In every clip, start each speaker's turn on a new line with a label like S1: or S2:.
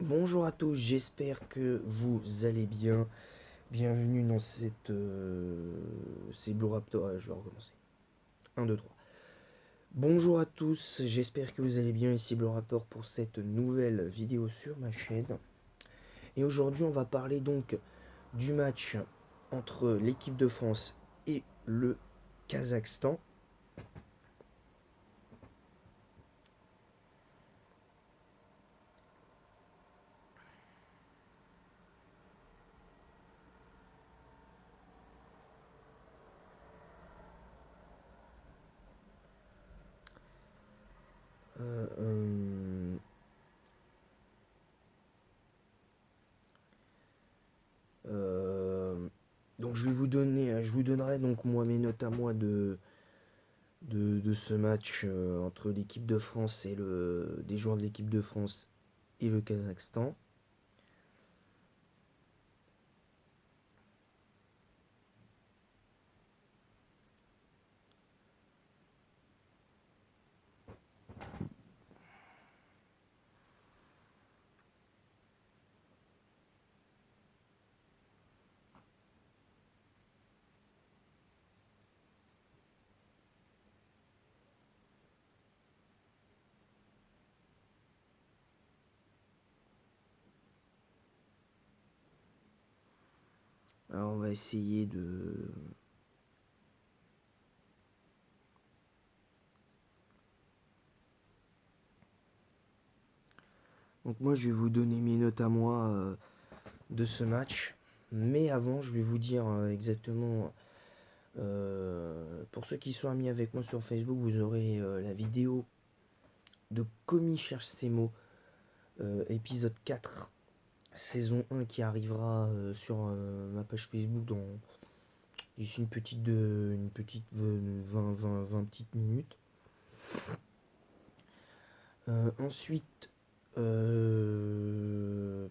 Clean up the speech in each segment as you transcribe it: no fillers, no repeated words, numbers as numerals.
S1: Bonjour à tous, j'espère que vous allez bien. Bienvenue dans c'est Blue Raptor. Je vais recommencer. Un, 2, 3. Bonjour à tous, j'espère que vous allez bien. Ici Blue Raptor pour cette nouvelle vidéo sur ma chaîne. Et aujourd'hui, on va parler donc du match entre l'équipe de France et le Kazakhstan. Euh, euh, euh, donc je vous donnerai donc moi mes notes à moi de ce match entre l'équipe de France et des joueurs de l'équipe de France et le Kazakhstan. Alors on va essayer de... Donc moi je vais vous donner mes notes à moi de ce match. Mais avant je vais vous dire exactement... pour ceux qui sont amis avec moi sur Facebook, vous aurez la vidéo de Komi cherche ses mots, épisode 4, saison 1 qui arrivera sur ma page Facebook dans d'ici une petite 20 petites minutes. Ensuite, euh,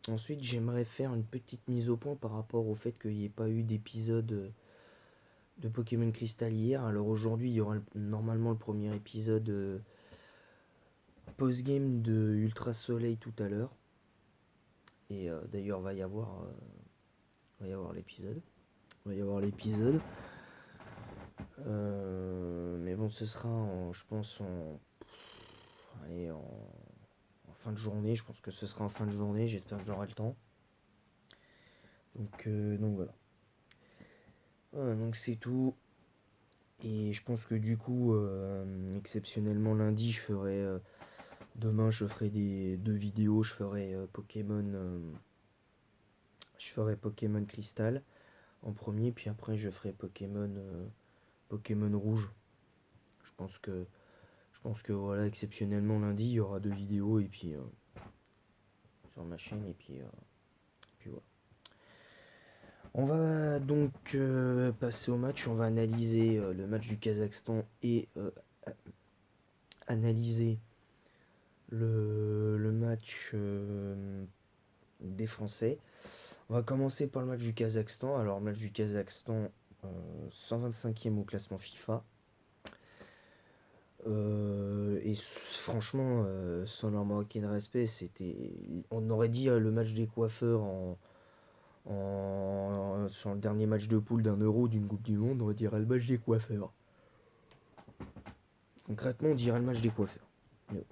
S1: ensuite j'aimerais faire une petite mise au point par rapport au fait qu'il n'y ait pas eu d'épisode de Pokémon Crystal hier. Alors aujourd'hui, il y aura normalement le premier épisode post-game de Ultra Soleil tout à l'heure. Et d'ailleurs, va y avoir l'épisode. Va y avoir l'épisode. Mais bon, ce sera, je pense, allez, en fin de journée. Je pense que ce sera en fin de journée. J'espère que j'aurai le temps. Donc voilà. Voilà, donc c'est tout. Et je pense que du coup, exceptionnellement lundi, demain, je ferai deux vidéos. Je ferai Pokémon Crystal en premier, puis après je ferai Pokémon Rouge. Je pense que, je pense que voilà, exceptionnellement lundi, il y aura deux vidéos et puis sur ma chaîne puis voilà. On va donc passer au match. On va analyser le match du Kazakhstan et analyser le match des Français. On va commencer par le match du Kazakhstan. Alors, match du Kazakhstan, 125e au classement FIFA. Et franchement, sans leur manquer de respect, on aurait dit le match des coiffeurs sur le dernier match de poule d'un euro d'une Coupe du Monde, on dirait le match des coiffeurs. Concrètement, on dirait le match des coiffeurs. Mais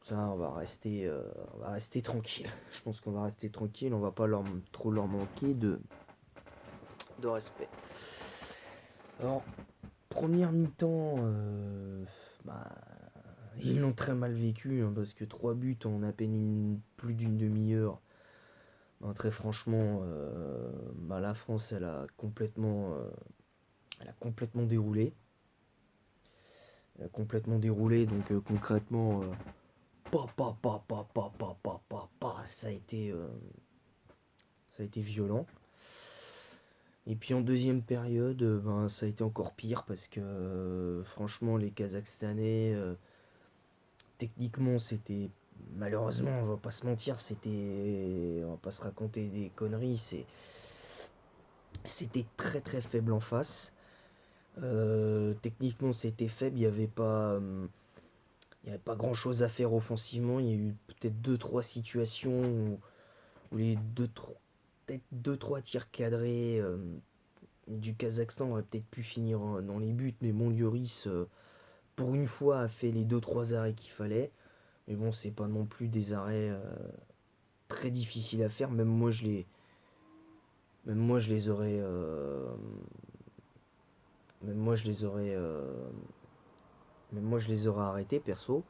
S1: ça, on va rester tranquille. Je pense qu'on va rester tranquille, on va pas trop leur manquer de respect. Alors, première mi-temps, bah, ils l'ont très mal vécu hein, parce que 3 buts en à peine plus d'une demi-heure. Ben, très franchement, la France, elle a complètement déroulé. Elle a complètement déroulé, donc concrètement, ça a été violent. Et puis en deuxième période, ça a été encore pire parce que franchement, les Kazakhstanais, techniquement, c'était malheureusement, on va pas se mentir, on va pas se raconter des conneries, c'était très très faible en face. Techniquement, c'était faible, n'y avait pas grand chose à faire offensivement. Il y a eu peut-être deux trois situations où les peut-être 2-3 tirs cadrés du Kazakhstan auraient peut-être pu finir dans les buts. Mais bon, Lloris, pour une fois, a fait les deux trois arrêts qu'il fallait. Mais bon, c'est pas non plus des arrêts très difficiles à faire. Même moi, je les aurais. Même moi, je les aurais. Même moi, je les aurais arrêtés, perso.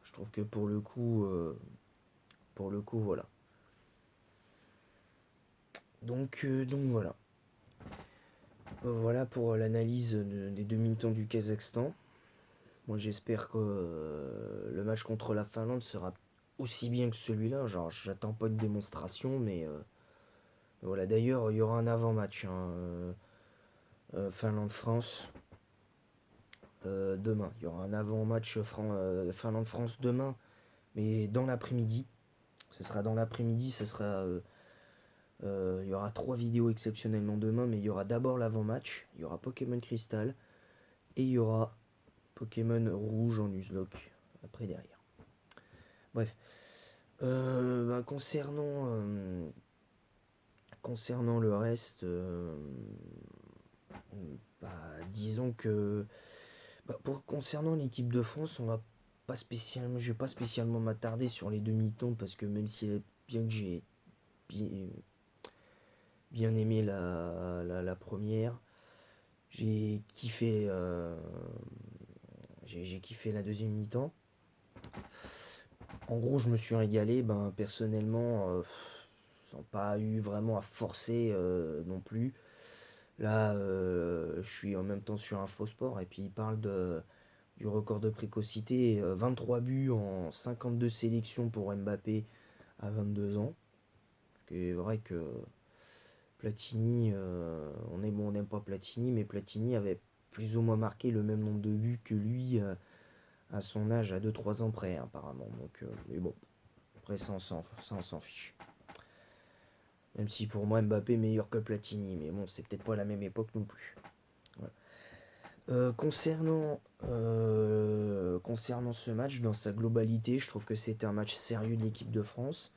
S1: Je trouve que pour le coup, voilà. Donc voilà. Voilà pour l'analyse des demi-temps du Kazakhstan. Moi, j'espère que le match contre la Finlande sera aussi bien que celui-là. Genre, j'attends pas une démonstration, mais voilà. D'ailleurs, il y aura un avant-match, hein, Finlande-France demain. Il y aura un avant-match Finlande-France demain, mais dans l'après-midi. Ce sera dans l'après-midi. Il y aura 3 vidéos exceptionnellement demain, mais il y aura d'abord l'avant-match. Il y aura Pokémon Crystal et il y aura Pokémon Rouge en Nuzlocke après derrière. Bref. Concernant le reste, bah, disons que concernant l'équipe de France, je vais pas spécialement m'attarder sur les demi-temps parce que même si bien que j'ai bien, bien aimé la première, j'ai kiffé j'ai kiffé la deuxième mi-temps. En gros, je me suis régalé, personnellement, sans pas eu vraiment à forcer non plus. Là, je suis en même temps sur un faux sport et puis il parle du record de précocité, 23 buts en 52 sélections pour Mbappé à 22 ans. Ce qui est vrai que Platini, on n'aime pas Platini, mais Platini avait plus ou moins marqué le même nombre de buts que lui à son âge, à 2-3 ans près, hein, apparemment. Donc, mais bon, après ça, on s'en fiche. Même si pour moi, Mbappé est meilleur que Platini, mais bon, c'est peut-être pas la même époque non plus. Voilà. Concernant ce match, dans sa globalité, je trouve que c'était un match sérieux de l'équipe de France.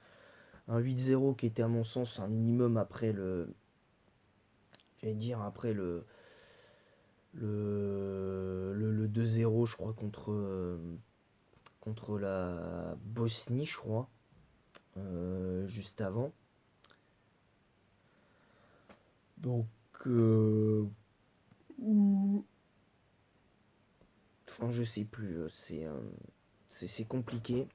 S1: Un 8-0 qui était à mon sens un minimum après le 2-0, je crois, contre la Bosnie, je crois, juste avant. Donc, enfin, je sais plus, c'est compliqué.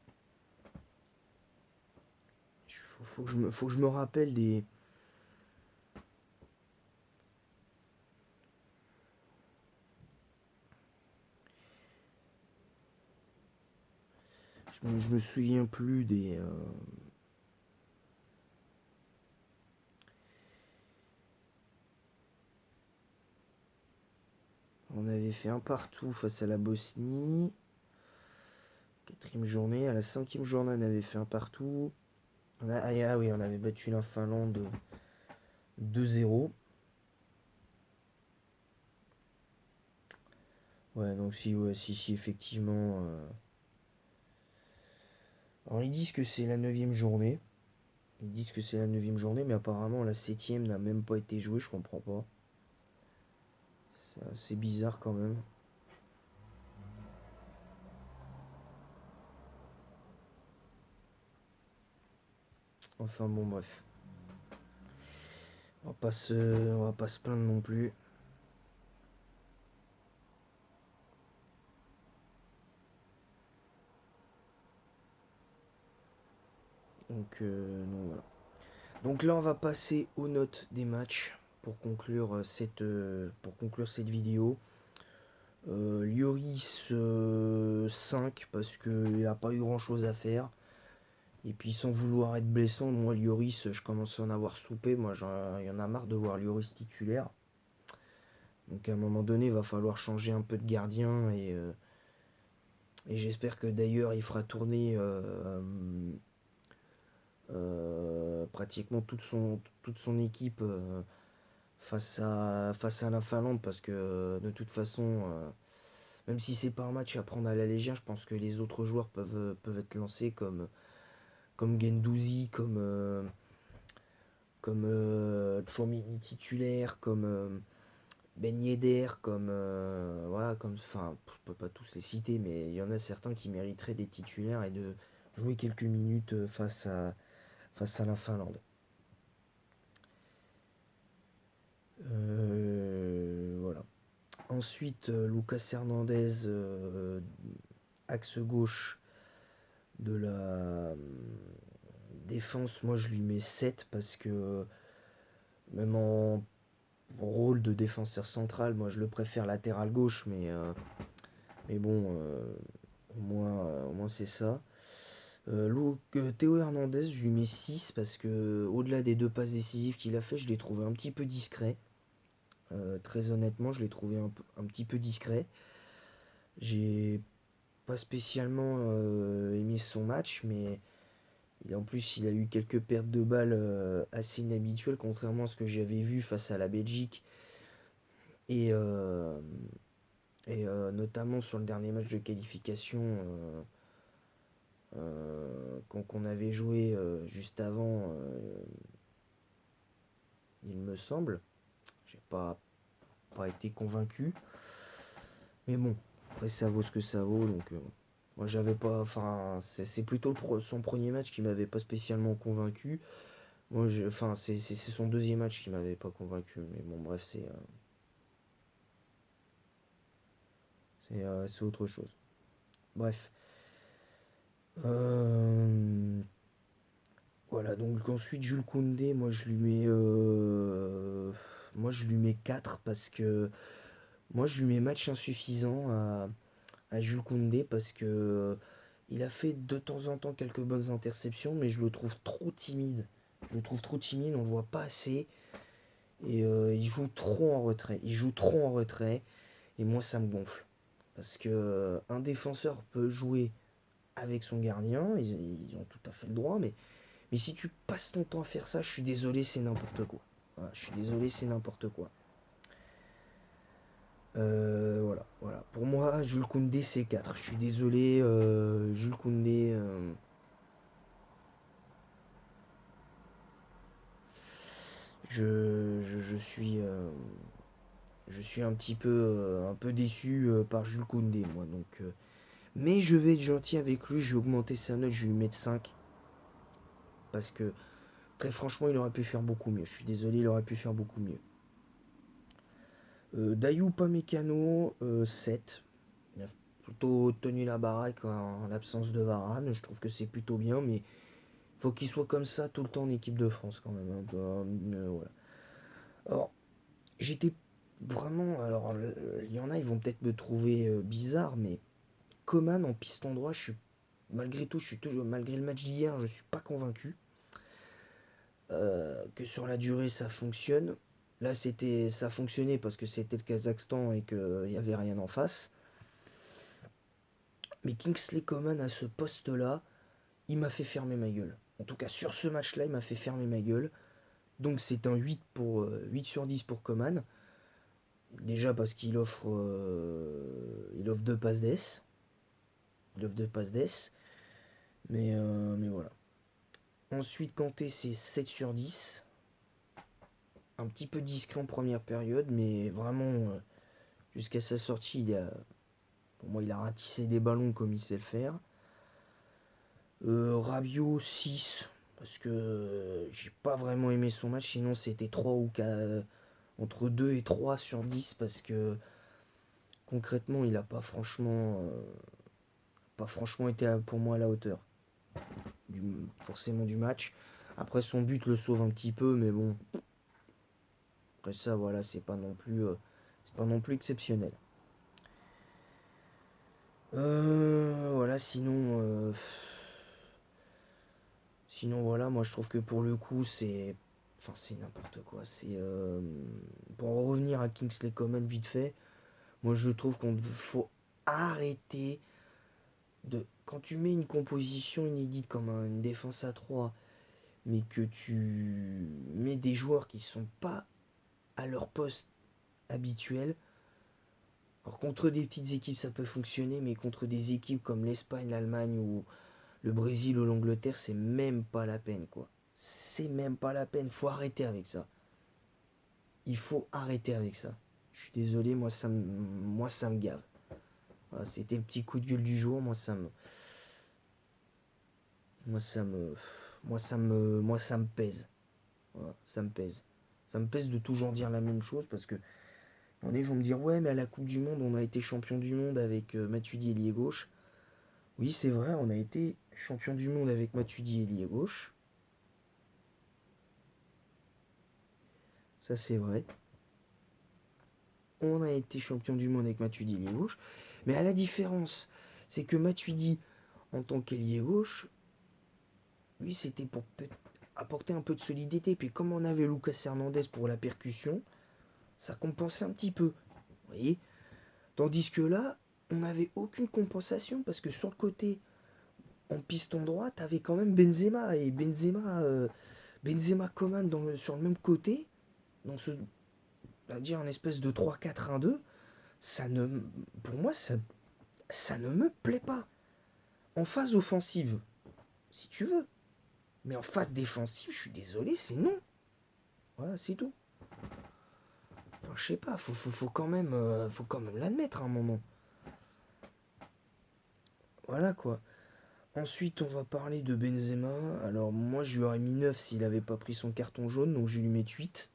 S1: Faut que je me rappelle des. Je me souviens plus des. On avait fait un partout face à la Bosnie. Quatrième journée. À la cinquième journée, on avait fait un partout. Ah oui, on avait battu la Finlande 2-0. Ouais, donc si, effectivement. Alors, ils disent que c'est la neuvième journée. Ils disent que c'est la neuvième journée, mais apparemment, la septième n'a même pas été jouée, je comprends pas. C'est assez bizarre quand même. Enfin bon, bref. On va pas se plaindre non plus. Donc voilà. Donc là, on va passer aux notes des matchs pour conclure pour conclure cette vidéo. Lloris 5 parce qu'il n'a pas eu grand chose à faire. Et puis sans vouloir être blessant, moi Lloris, je commence à en avoir soupé. Moi, il y en a marre de voir Lloris titulaire. Donc à un moment donné, il va falloir changer un peu de gardien. Et j'espère que d'ailleurs, il fera tourner pratiquement toute son équipe face à la Finlande, parce que de toute façon, même si c'est pas un match à prendre à la légère, je pense que les autres joueurs peuvent être lancés comme Guendouzi, comme Tchouaméni titulaire, comme Ben Yedder, voilà, enfin, je peux pas tous les citer, mais il y en a certains qui mériteraient des titulaires et de jouer quelques minutes face à la Finlande. Voilà. Ensuite, Lucas Hernandez, axe gauche de la défense, moi je lui mets 7 parce que même en rôle de défenseur central, moi je le préfère latéral gauche, mais bon, au moins c'est ça. Théo Hernandez, je lui mets 6 parce que au-delà des deux passes décisives qu'il a fait, je l'ai trouvé un petit peu discret. Très honnêtement, je l'ai trouvé un petit peu discret. J'ai pas spécialement aimé son match, mais en plus il a eu quelques pertes de balles assez inhabituelles, contrairement à ce que j'avais vu face à la Belgique et, notamment sur le dernier match de qualification qu'on avait joué juste avant, il me semble. J'ai pas été convaincu. Mais bon, après ça vaut ce que ça vaut. Donc moi j'avais pas. Enfin, c'est plutôt son premier match qui m'avait pas spécialement convaincu. Enfin, c'est son deuxième match qui m'avait pas convaincu. Mais bon, bref, c'est autre chose. Bref. Euh, voilà, donc ensuite Jules Koundé, moi je lui mets 4 parce que moi je lui mets match insuffisant à Jules Koundé parce que il a fait de temps en temps quelques bonnes interceptions, mais je le trouve trop timide. Je le trouve trop timide, on le voit pas assez. Et il joue trop en retrait. Il joue trop en retrait. Et moi, ça me gonfle. Parce que un défenseur peut jouer avec son gardien. Ils ont tout à fait le droit. Mais si tu passes ton temps à faire ça, je suis désolé, c'est n'importe quoi. Voilà, je suis désolé, c'est n'importe quoi. Voilà. Pour moi, Jules Koundé, c'est 4. Je suis désolé, Jules Koundé. Je suis un peu déçu par Jules Koundé, moi. Donc, mais je vais être gentil avec lui. Je vais augmenter sa note. Je vais lui mettre 5. Parce que, très franchement, il aurait pu faire beaucoup mieux. Je suis désolé, il aurait pu faire beaucoup mieux. Dayou Pamecano, 7. Il a plutôt tenu la baraque en l'absence de Varane. Je trouve que c'est plutôt bien. Mais faut qu'il soit comme ça tout le temps en équipe de France, quand même. Voilà. Alors, j'étais vraiment. Alors, il y en a, ils vont peut-être me trouver bizarre, mais Coman en piston droit, malgré tout, malgré le match d'hier, je suis pas convaincu que sur la durée ça fonctionne. Là, ça fonctionnait parce que c'était le Kazakhstan et qu'il n'y avait rien en face. Mais Kingsley Coman à ce poste-là, il m'a fait fermer ma gueule. En tout cas, sur ce match-là, il m'a fait fermer ma gueule. Donc c'est un 8 sur 10 pour Coman. Déjà parce qu'il offre deux passes d'ess. Il offre deux passes d'ess. Mais voilà. Ensuite, Kanté, c'est 7 sur 10. Un petit peu discret en première période, mais vraiment, jusqu'à sa sortie, pour moi, il a ratissé des ballons comme il sait le faire. Rabiot, 6, parce que j'ai pas vraiment aimé son match, sinon c'était 3 ou 4, entre 2 et 3 sur 10, parce que concrètement, il a pas franchement été pour moi à la hauteur forcément du match. Après, son but le sauve un petit peu, mais bon, après ça, voilà, c'est pas non plus exceptionnel. Voilà, sinon voilà, moi je trouve que pour le coup c'est n'importe quoi. Pour en revenir à Kingsley Coman vite fait, moi je trouve qu'on faut arrêter quand tu mets une composition inédite comme une défense à 3, mais que tu mets des joueurs qui sont pas à leur poste habituel. Alors contre des petites équipes ça peut fonctionner, mais contre des équipes comme l'Espagne, l'Allemagne ou le Brésil ou l'Angleterre, c'est même pas la peine quoi. C'est même pas la peine, faut arrêter avec ça. Il faut arrêter avec ça. Je suis désolé, moi ça me gave. Voilà, c'était le petit coup de gueule du jour, moi ça me moi ça me pèse. Voilà, ça me pèse. Ça me pèse de toujours dire la même chose parce que ils vont me dire ouais mais à la Coupe du Monde on a été champion du monde avec Matuidi ailier gauche. Oui c'est vrai on a été champion du monde avec Matuidi ailier gauche. Ça c'est vrai. On a été champion du monde avec Matuidi ailier gauche. Mais à la différence c'est que Matuidi en tant qu'ailier gauche, lui c'était pour apporter un peu de solidité. Puis comme on avait Lucas Hernandez pour la percussion, ça compensait un petit peu. Vous voyez. Tandis que là, on n'avait aucune compensation parce que sur le côté, en piston droit, t'avais quand même Benzema et Benzema Coman sur le même côté, dans ce, on va dire un espèce de 3-4-1-2, ça ne, pour moi, ça ne me plaît pas. En phase offensive, si tu veux, mais en phase défensive, je suis désolé, c'est non. Voilà, c'est tout. Enfin, je sais pas, faut quand même l'admettre à un moment. Voilà quoi. Ensuite, on va parler de Benzema. Alors, moi, je lui aurais mis 9 s'il n'avait pas pris son carton jaune, donc je lui mets 8.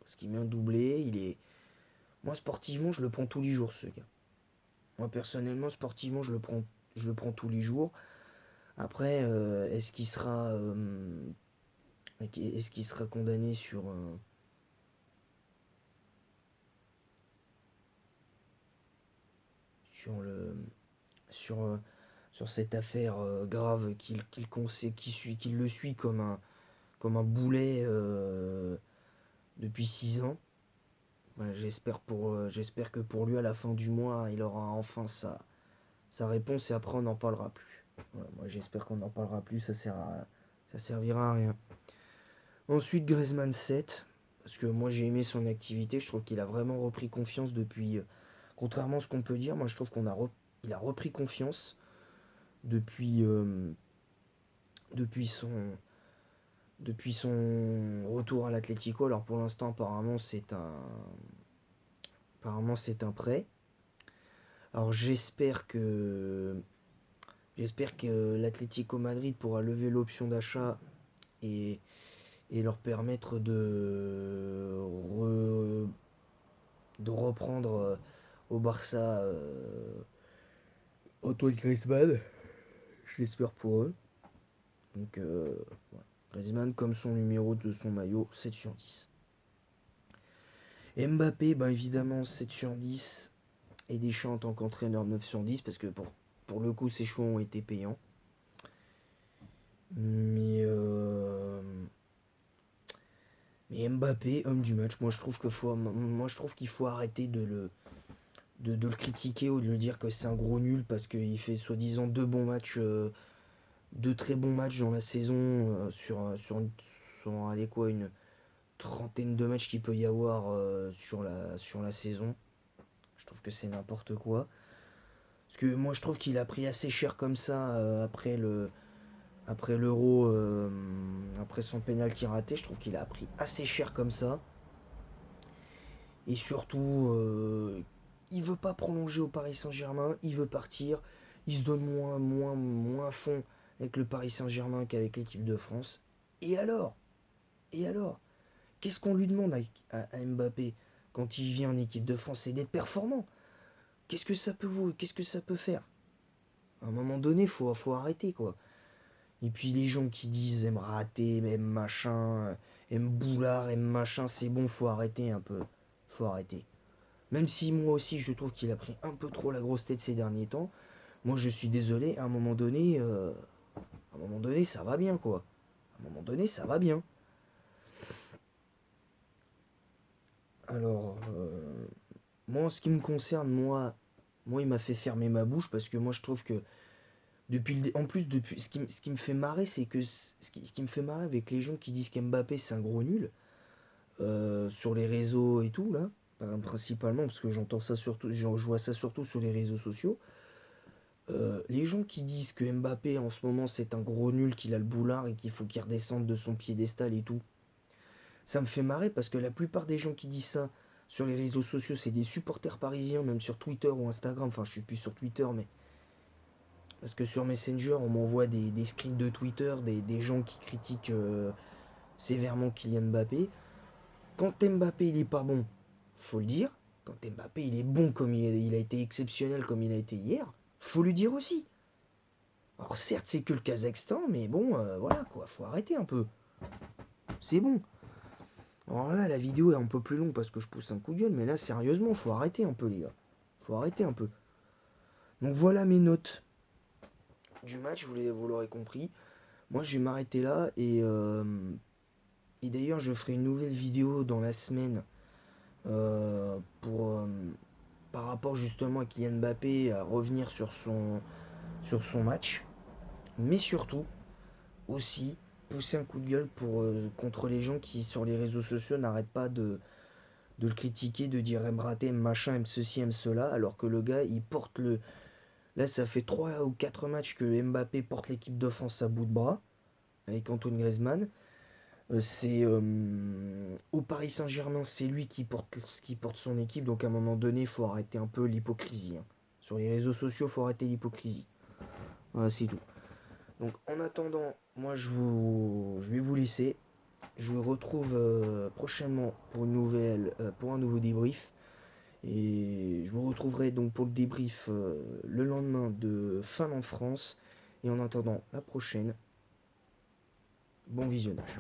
S1: Parce qu'il met un doublé. Moi, sportivement, je le prends tous les jours, ce gars. Moi, personnellement, sportivement, je le prends tous les jours. Après, est-ce qu'il sera condamné sur le, sur, sur cette affaire grave qu'il le suit comme un boulet depuis 6 ans. Ouais, j'espère que pour lui, à la fin du mois, il aura enfin sa réponse et après on n'en parlera plus. Ouais, moi j'espère qu'on n'en parlera plus, ça servira à rien. Ensuite, Griezmann 7, parce que moi j'ai aimé son activité, je trouve qu'il a vraiment repris confiance depuis. Contrairement à ce qu'on peut dire, moi je trouve il a repris confiance depuis, depuis, son, depuis son retour à l'Atlético. Alors pour l'instant, apparemment c'est un prêt. Alors j'espère que l'Atlético Madrid pourra lever l'option d'achat et, et leur permettre de reprendre au Barça Antoine Griezmann. J'espère pour eux. Donc ouais. Griezmann comme son numéro de son maillot 7 sur 10. Mbappé, ben évidemment 7 sur 10. Et Deschamps en tant qu'entraîneur 9 sur 10 parce que pour le coup ses choix ont été payants. Mais Mbappé, homme du match, moi je trouve qu'il faut arrêter de le critiquer ou de lui dire que c'est un gros nul parce qu'il fait soi-disant deux très bons matchs dans la saison sur allez quoi, une trentaine de matchs qu'il peut y avoir sur la saison. Je trouve que c'est n'importe quoi. Parce que moi je trouve qu'il a pris assez cher comme ça après l'Euro, après son penalty raté, je trouve qu'il a pris assez cher comme ça. Et surtout, il veut pas prolonger au Paris Saint-Germain, il veut partir. Il se donne moins fond avec le Paris Saint-Germain qu'avec l'équipe de France. Et alors Et alors Qu'est-ce qu'on lui demande à Mbappé quand il vient en équipe de France? C'est d'être performant. Qu'est-ce que ça peut faire? À un moment donné, faut arrêter quoi. Et puis les gens qui disent aiment rater, aiment machin, aiment boulard, aiment machin, c'est bon, faut arrêter un peu. Faut arrêter. Même si moi aussi je trouve qu'il a pris un peu trop la grosse tête ces derniers temps, moi je suis désolé, à un moment donné ça va bien quoi. À un moment donné ça va bien. Alors, moi en ce qui me concerne, moi il m'a fait fermer ma bouche parce que moi je trouve que en plus depuis, ce qui me fait marrer c'est que ce qui me fait marrer avec les gens qui disent qu'Mbappé c'est un gros nul, sur les réseaux et tout, là, principalement, parce que j'entends ça surtout, je vois ça surtout sur les réseaux sociaux. Les gens qui disent que Mbappé en ce moment c'est un gros nul, qu'il a le boulard et qu'il faut qu'il redescende de son piédestal et tout, ça me fait marrer parce que la plupart des gens qui disent ça sur les réseaux sociaux, c'est des supporters parisiens, même sur Twitter ou Instagram. Enfin, je suis plus sur Twitter, mais parce que sur Messenger, on m'envoie des screens de Twitter, des gens qui critiquent sévèrement Kylian Mbappé. Quand Mbappé il est pas bon, faut le dire. Quand Mbappé il est bon comme il a été exceptionnel comme il a été hier, faut lui dire aussi. Alors certes c'est que le Kazakhstan, mais bon voilà quoi, faut arrêter un peu. C'est bon. Alors là la vidéo est un peu plus longue parce que je pousse un coup de gueule, mais là sérieusement faut arrêter un peu les gars. Faut arrêter un peu. Donc voilà mes notes du match, vous l'aurez compris. Moi je vais m'arrêter là et d'ailleurs je ferai une nouvelle vidéo dans la semaine pour par rapport justement à Kylian Mbappé à revenir sur son match, mais surtout aussi pousser un coup de gueule contre les gens qui sur les réseaux sociaux n'arrêtent pas de le critiquer, de dire aime rater, aime machin, aime ceci, aime cela, alors que le gars il porte le... Là ça fait 3 ou 4 matchs que Mbappé porte l'équipe de France à bout de bras, avec Antoine Griezmann. C'est au Paris Saint-Germain, c'est lui qui porte son équipe, donc à un moment donné, il faut arrêter un peu l'hypocrisie, hein. Sur les réseaux sociaux, il faut arrêter l'hypocrisie. Voilà, c'est tout. Donc en attendant, moi je vais vous laisser. Je vous retrouve prochainement pour un nouveau débrief. Et je vous retrouverai donc pour le débrief le lendemain de Finlande-France. Et en attendant la prochaine, bon visionnage.